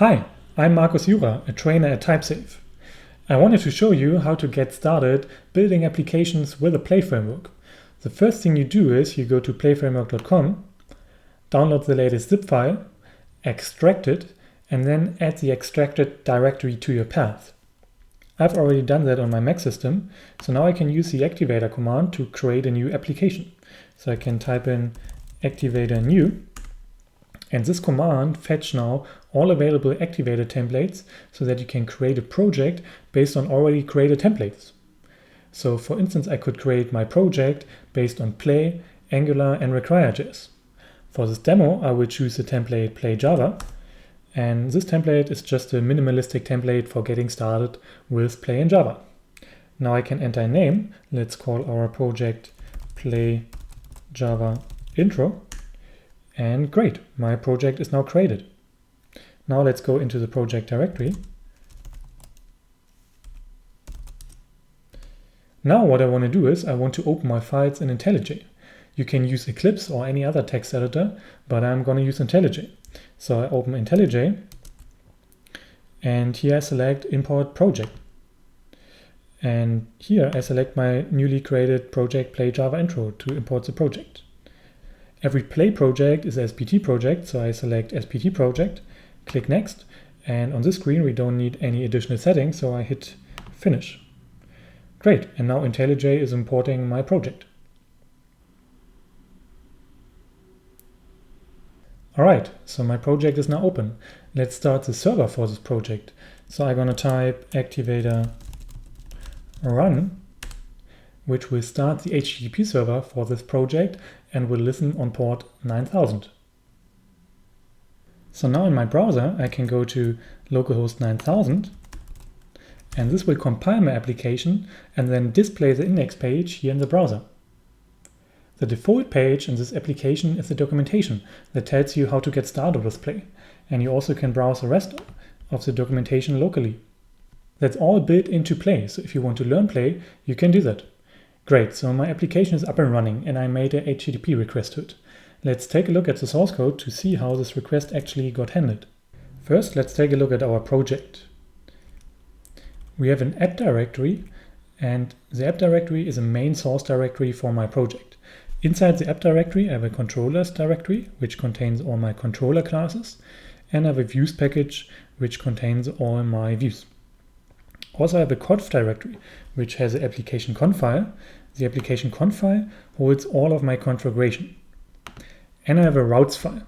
Hi, I'm Markus Jura, a trainer at TypeSafe. I wanted to show you how to get started building applications with a Play framework. The first thing you do is you go to playframework.com, download the latest zip file, extract it, and then add the extracted directory to your path. I've already done that on my Mac system, so now I can use the activator command to create a new application. So I can type in activator new, and this command fetch now all available activator templates so that you can create a project based on already created templates. So for instance, I could create my project based on Play, Angular, and Require.js. For this demo, I will choose the template Play Java, and this template is just a minimalistic template for getting started with Play in Java. Now I can enter a name. Let's call our project Play Java Intro. And great, my project is now created. Now let's go into the project directory. Now what I want to do is I want to open my files in IntelliJ. You can use Eclipse or any other text editor, but I'm going to use IntelliJ. So I open IntelliJ, and here I select Import Project. And here I select my newly created project Play Java Intro to import the project. Every Play project is an SPT project, so I select SPT project, click Next, and on this screen we don't need any additional settings, so I hit Finish. Great, and now IntelliJ is importing my project. Alright, so my project is now open. Let's start the server for this project. So I'm going to type activator run, which will start the HTTP server for this project and will listen on port 9000. So now in my browser, I can go to localhost 9000, and this will compile my application and then display the index page here in the browser. The default page in this application is the documentation that tells you how to get started with Play, and you also can browse the rest of the documentation locally. That's all built into Play, so if you want to learn Play, you can do that. Great, so my application is up and running and I made a HTTP request to it. Let's take a look at the source code to see how this request actually got handled. First, let's take a look at our project. We have an app directory, and the app directory is a main source directory for my project. Inside the app directory, I have a controllers directory, which contains all my controller classes, and I have a views package, which contains all my views. Also, I have a conf directory, which has an application conf file. The application conf file holds all of my configuration. And I have a routes file.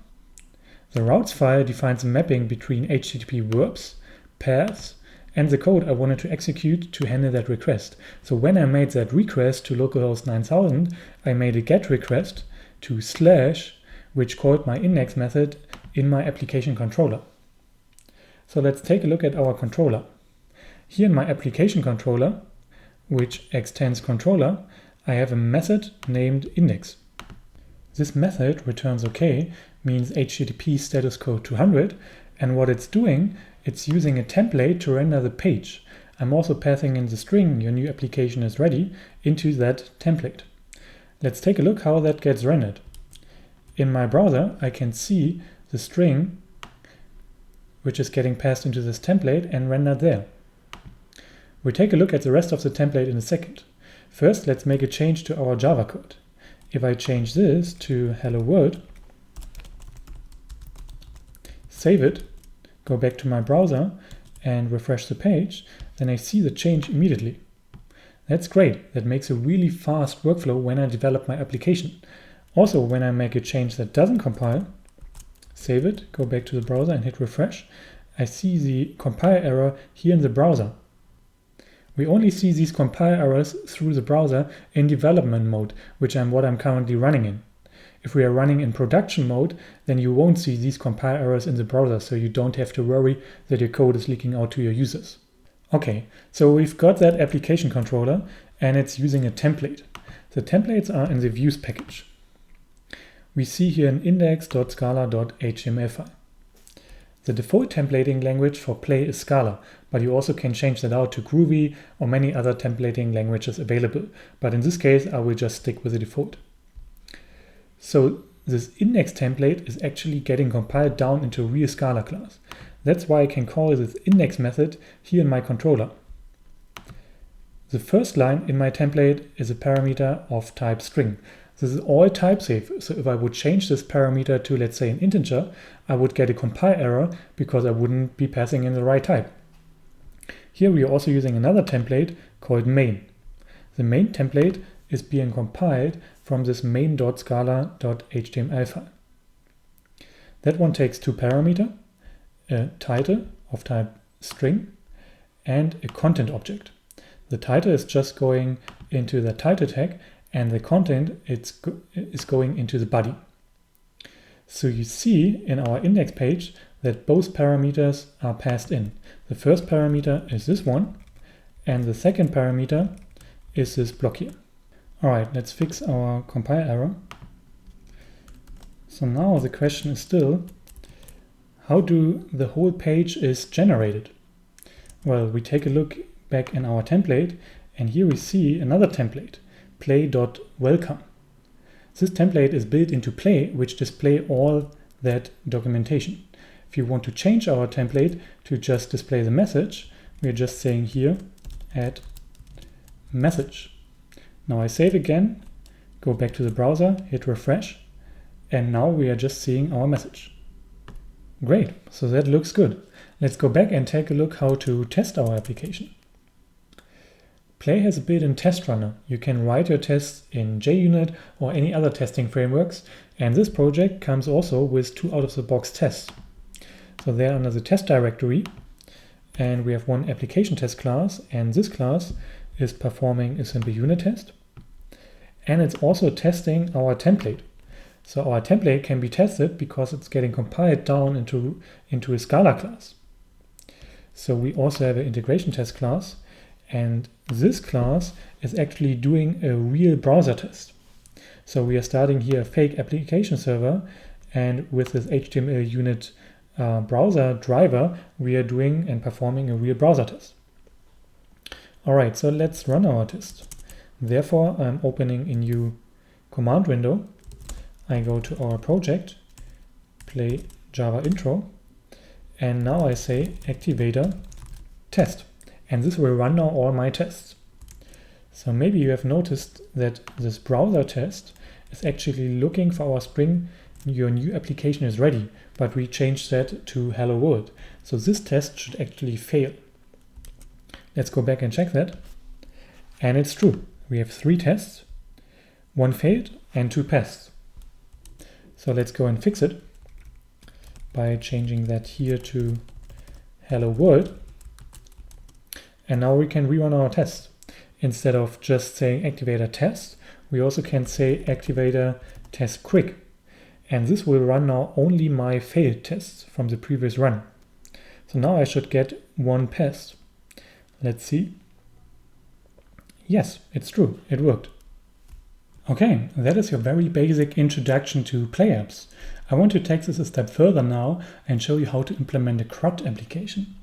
The routes file defines a mapping between HTTP verbs, paths, and the code I wanted to execute to handle that request. So when I made that request to localhost 9000, I made a GET request to /, which called my index method in my application controller. So let's take a look at our controller. Here in my application controller, which extends controller, I have a method named index. This method returns OK, means HTTP status code 200, and what it's doing, it's using a template to render the page. I'm also passing in the string your new application is ready into that template. Let's take a look how that gets rendered. In my browser, I can see the string which is getting passed into this template and rendered there. We'll take a look at the rest of the template in a second. First, let's make a change to our Java code. If I change this to hello world, save it, go back to my browser and refresh the page, then I see the change immediately. That's great. That makes a really fast workflow when I develop my application. Also, when I make a change that doesn't compile, save it, go back to the browser and hit refresh, I see the compile error here in the browser. We only see these compile errors through the browser in development mode, which is what I'm currently running in. If we are running in production mode, then you won't see these compile errors in the browser, so you don't have to worry that your code is leaking out to your users. Okay, so we've got that application controller and it's using a template. The templates are in the views package. We see here an index.scala.html file. The default templating language for Play is Scala, but you also can change that out to Groovy or many other templating languages available. But in this case, I will just stick with the default. So this index template is actually getting compiled down into a real Scala class. That's why I can call this index method here in my controller. The first line in my template is a parameter of type string. This is all type safe, so if I would change this parameter to, let's say, an integer, I would get a compile error because I wouldn't be passing in the right type. Here we are also using another template called main. The main template is being compiled from this main.scala.html file. That one takes two parameters, a title of type string and a content object. The title is just going into the title tag, and the content is going into the body. So you see in our index page that both parameters are passed in. The first parameter is this one, and the second parameter is this block here. All right, let's fix our compile error. So now the question is still, how do the whole page is generated? Well, we take a look back in our template, and here we see another template, play.welcome. This template is built into Play, which display all that documentation. If you want to change our template to just display the message, we're just saying here, add message. Now I save again, go back to the browser, hit refresh, and now we are just seeing our message. Great, so that looks good. Let's go back and take a look how to test our application. Play has a built-in test runner. You can write your tests in JUnit or any other testing frameworks, and this project comes also with 2 out-of-the-box tests. So they're under the test directory, and we have one application test class, and this class is performing a simple unit test, and it's also testing our template. So our template can be tested because it's getting compiled down into a Scala class. So we also have an integration test class, and this class is actually doing a real browser test. So we are starting here a fake application server, and with this HTML unit browser driver, we are doing and performing a real browser test. All right, so let's run our test. Therefore, I'm opening a new command window. I go to our project, play Java intro, and now I say activator test. And this will run now all my tests. So maybe you have noticed that this browser test is actually looking for our string, your new application is ready, but we changed that to hello world. So this test should actually fail. Let's go back and check that. And it's true. We have 3 tests, 1 failed and 2 passed. So let's go and fix it by changing that here to hello world. And now we can rerun our test. Instead of just saying activator test, we also can say activator test quick. And this will run now only my failed tests from the previous run. So now I should get 1 pass. Let's see. Yes, it's true, it worked. Okay, that is your very basic introduction to Play apps. I want to take this a step further now and show you how to implement a CRUD application.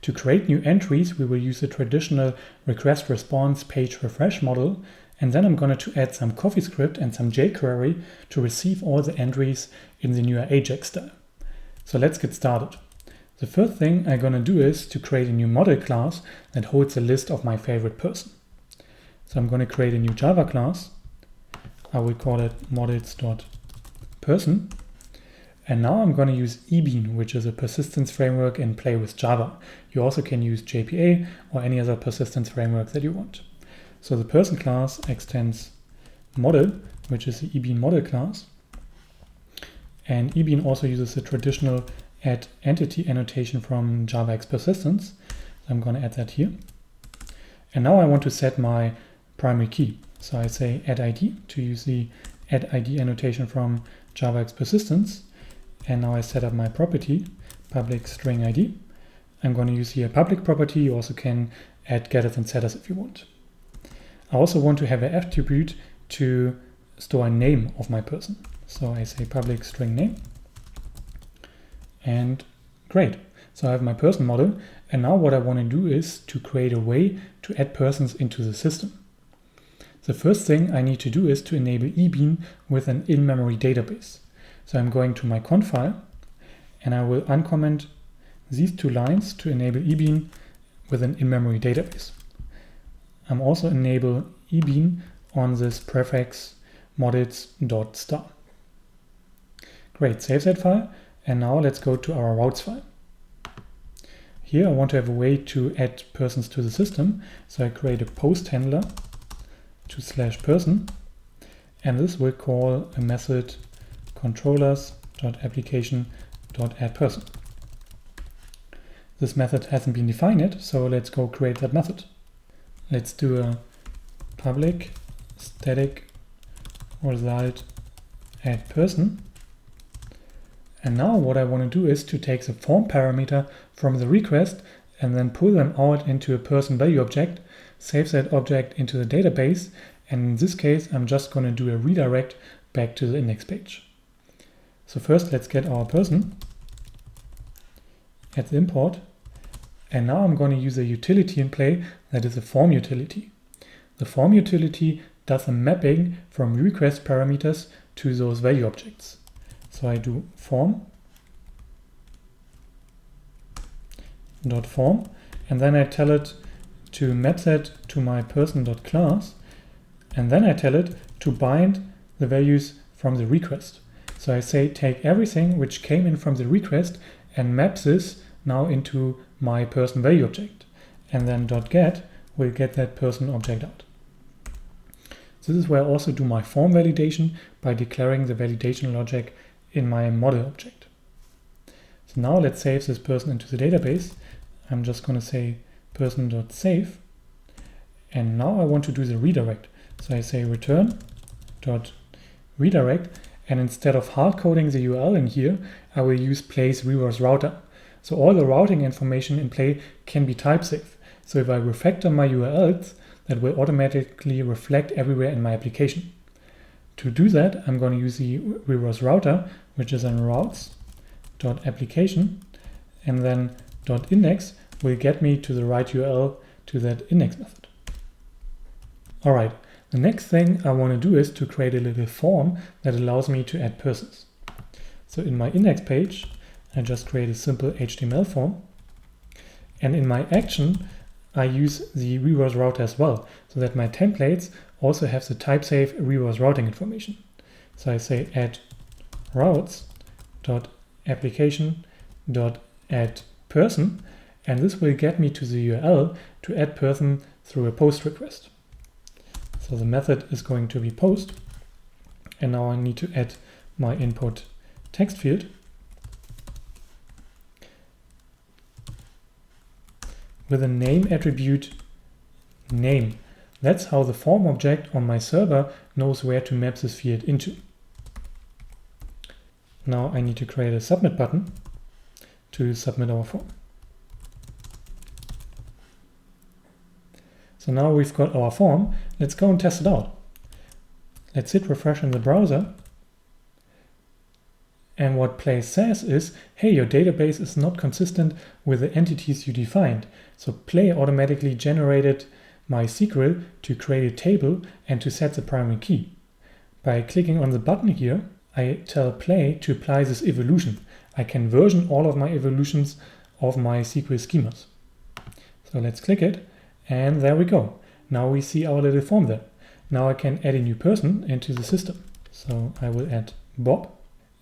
To create new entries, we will use the traditional request response page refresh model, and then I'm going to add some CoffeeScript and some jQuery to receive all the entries in the newer Ajax style. So let's get started. The first thing I'm going to do is to create a new model class that holds a list of my favorite person. So I'm going to create a new Java class. I will call it models.person. And now I'm going to use ebean, which is a persistence framework in Play with Java. You also can use JPA or any other persistence framework that you want. So the person class extends model, which is the ebean model class. And ebean also uses the traditional add entity annotation from JavaX persistence. So I'm going to add that here. And now I want to set my primary key. So I say add ID to use the add ID annotation from JavaX persistence. And now I set up my property, public string ID. I'm going to use here a public property. You also can add getters and setters if you want. I also want to have an attribute to store a name of my person. So I say public string name. And great. So I have my person model. And now what I want to do is to create a way to add persons into the system. The first thing I need to do is to enable ebean with an in-memory database. So I'm going to my conf file, and I will uncomment these two lines to enable ebean with an in-memory database. I'm also enable ebean on this prefix models.star. Great, save that file. And now let's go to our routes file. Here I want to have a way to add persons to the system. So I create a post handler to /person. And this will call a method controllers.application.addPerson. This method hasn't been defined yet, so let's go create that method. Let's do a public static result addPerson. And now what I want to do is to take the form parameter from the request and then pull them out into a person value object, save that object into the database, and in this case I'm just going to do a redirect back to the index page. So first let's get our person at the import, and now I'm going to use a utility in play that is a form utility. The form utility does a mapping from request parameters to those value objects. So I do form.form, and then I tell it to map that to my person.class, and then I tell it to bind the values from the request. So I say take everything which came in from the request and map this now into my person value object, and then .get will get that person object out. This is where I also do my form validation by declaring the validation logic in my model object. So now let's save this person into the database. I'm just going to say person.save, and now I want to do the redirect. So I say return.redirect, and instead of hard coding the URL in here, I will use place reverse router. So all the routing information in play can be type safe. So if I refactor my URLs, that will automatically reflect everywhere in my application. To do that, I'm going to use the reverse router, which is on routes.application, and then .index will get me to the right URL to that index method. All right, the next thing I want to do is to create a little form that allows me to add persons. So in my index page, I just create a simple HTML form, and in my action, I use the reverse router as well, so that my templates also have the type-safe reverse routing information. So I say add routes.application.addPerson, and this will get me to the URL to add person through a post request. So the method is going to be post, and now I need to add my input text field. With a name attribute name. That's how the form object on my server knows where to map this field into. Now I need to create a submit button to submit our form. So now we've got our form. Let's go and test it out. Let's hit refresh in the browser. And what Play says is, hey, your database is not consistent with the entities you defined. So Play automatically generated MySQL to create a table and to set the primary key. By clicking on the button here, I tell Play to apply this evolution. I can version all of my evolutions of my SQL schemas. So let's click it, and there we go. Now we see our little form there. Now I can add a new person into the system. So I will add Bob.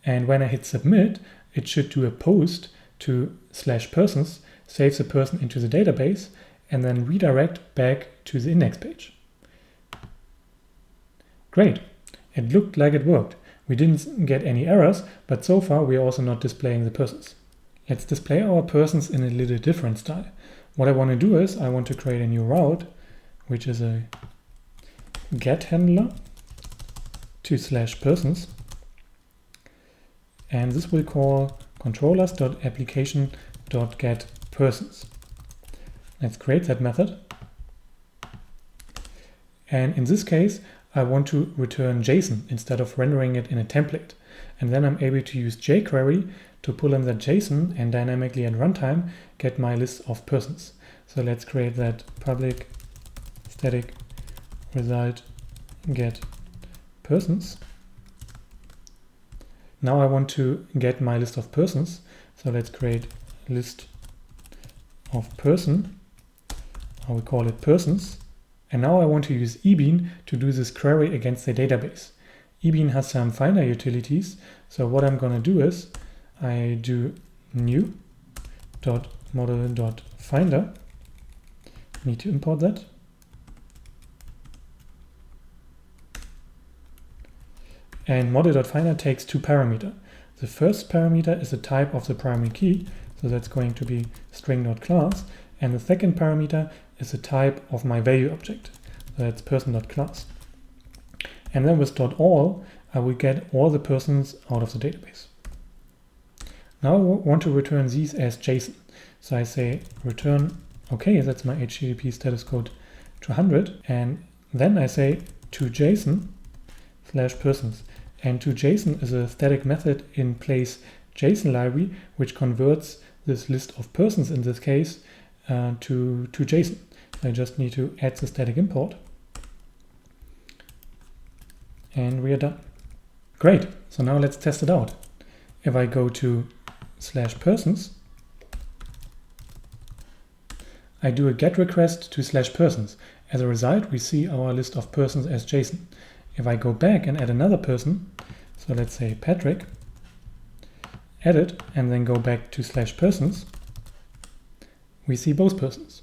And when I hit submit, it should do a post to /persons, save the person into the database, and then redirect back to the index page. Great. It looked like it worked. We didn't get any errors, but so far we are also not displaying the persons. Let's display our persons in a little different style. What I want to do is I want to create a new route, which is a get handler to /persons. And this will call controllers.application.getPersons. Let's create that method. And in this case, I want to return JSON instead of rendering it in a template. And then I'm able to use jQuery to pull in that JSON and dynamically at runtime get my list of persons. So let's create that public static result get persons. Now I want to get my list of persons. So let's create list of person, I will call it persons. And now I want to use ebean to do this query against the database. Ebean has some Finder utilities. So what I'm going to do is I do new.model.finder. Need to import that. And model.finder takes two parameters. The first parameter is the type of the primary key. So that's going to be string.class. And the second parameter is the type of my value object. So that's person.class. And then with .all, I will get all the persons out of the database. Now I want to return these as JSON. So I say return, okay, that's my HTTP status code 200. And then I say toJSON/persons. And toJSON is a static method in place JSON library, which converts this list of persons in this case to JSON. So I just need to add the static import. And we are done. Great, so now let's test it out. If I go to /persons, I do a GET request to /persons. As a result, we see our list of persons as JSON. If I go back and add another person, so let's say Patrick, edit, and then go back to /persons, we see both persons.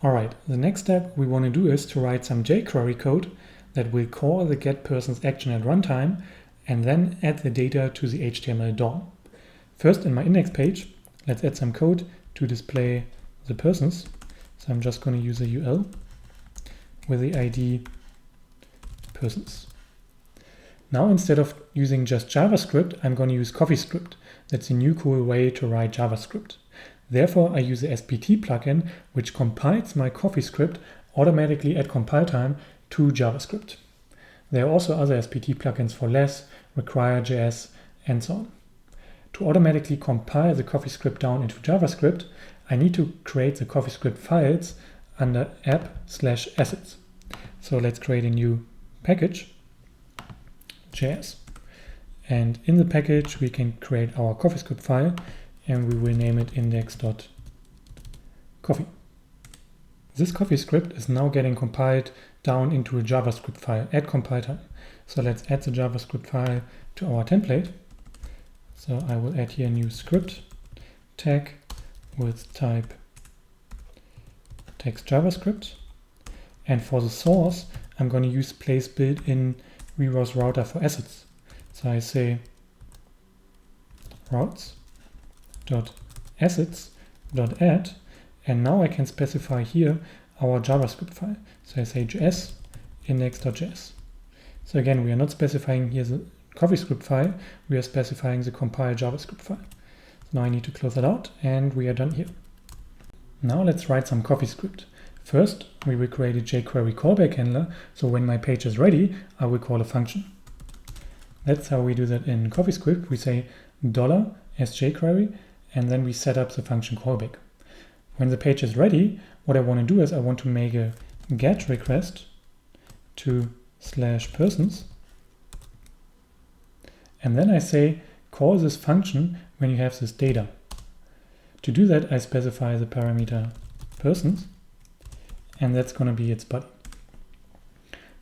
All right, the next step we want to do is to write some jQuery code that will call the getPersons action at runtime and then add the data to the HTML DOM. First, in my index page, let's add some code to display the persons. So I'm just going to use a UL with the ID persons. Now, instead of using just JavaScript, I'm going to use CoffeeScript. That's a new cool way to write JavaScript. Therefore, I use the SPT plugin, which compiles my CoffeeScript automatically at compile time to JavaScript. There are also other SPT plugins for Less, Require.js, and so on. To automatically compile the CoffeeScript down into JavaScript, I need to create the CoffeeScript files under app/assets. So let's create a new package, JS. And in the package, we can create our CoffeeScript file, and we will name it index.coffee. This CoffeeScript is now getting compiled down into a JavaScript file at compile time. So let's add the JavaScript file to our template. So I will add here a new script tag with type text JavaScript. And for the source, I'm going to use place built-in reroute router for assets. So I say routes.assets.add, and now I can specify here our JavaScript file. So I say js index.js. So again, we are not specifying here the CoffeeScript file, we are specifying the compiled JavaScript file. So now I need to close that out, and we are done here. Now let's write some CoffeeScript. First, we will create a jQuery callback handler, so when my page is ready, I will call a function. That's how we do that in CoffeeScript. We say $SJQuery, and then we set up the function callback. When the page is ready, what I want to do is I want to make a GET request to /persons, and then I say call this function when you have this data. To do that, I specify the parameter persons, and that's going to be its body.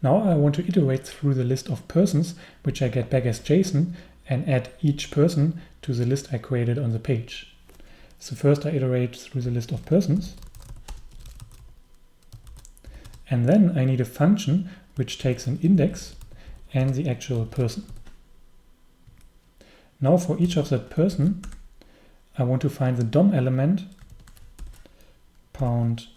Now I want to iterate through the list of persons, which I get back as JSON, and add each person to the list I created on the page. So first I iterate through the list of persons, and then I need a function which takes an index and the actual person. Now for each of that person, I want to find the DOM element pound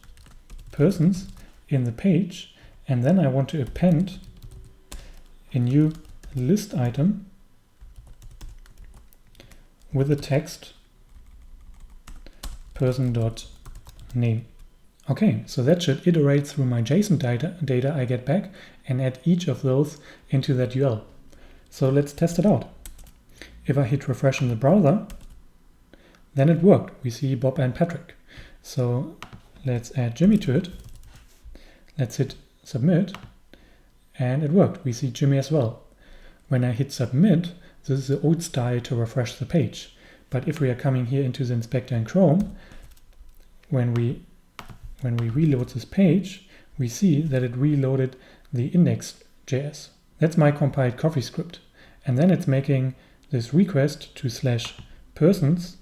persons in the page, and then I want to append a new list item with the text person.name. Okay, so that should iterate through my JSON data I get back and add each of those into that UL. So let's test it out. If I hit refresh in the browser, then it worked. We see Bob and Patrick. So let's add Jimmy to it. Let's hit submit, and it worked. We see Jimmy as well. When I hit submit, this is the old style to refresh the page. But if we are coming here into the inspector in Chrome, when we reload this page, we see that it reloaded the index.js. That's my compiled CoffeeScript. And then it's making this request to /persons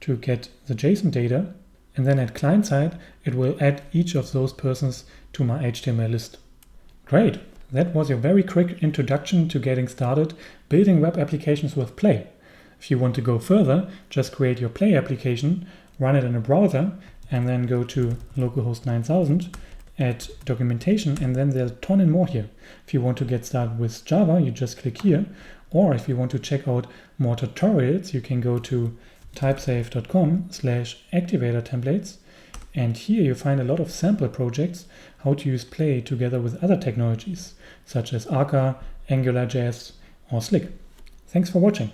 to get the JSON data. And then at client side, it will add each of those persons to my HTML list. Great. That was your very quick introduction to getting started building web applications with Play. If you want to go further, just create your Play application, run it in a browser, and then go to localhost 9000, add documentation, and then there's a ton and more here. If you want to get started with Java, you just click here. Or if you want to check out more tutorials, you can go to typesafe.com/activator templates. And here you find a lot of sample projects how to use Play together with other technologies, such as Arca, AngularJS, or Slick. Thanks for watching.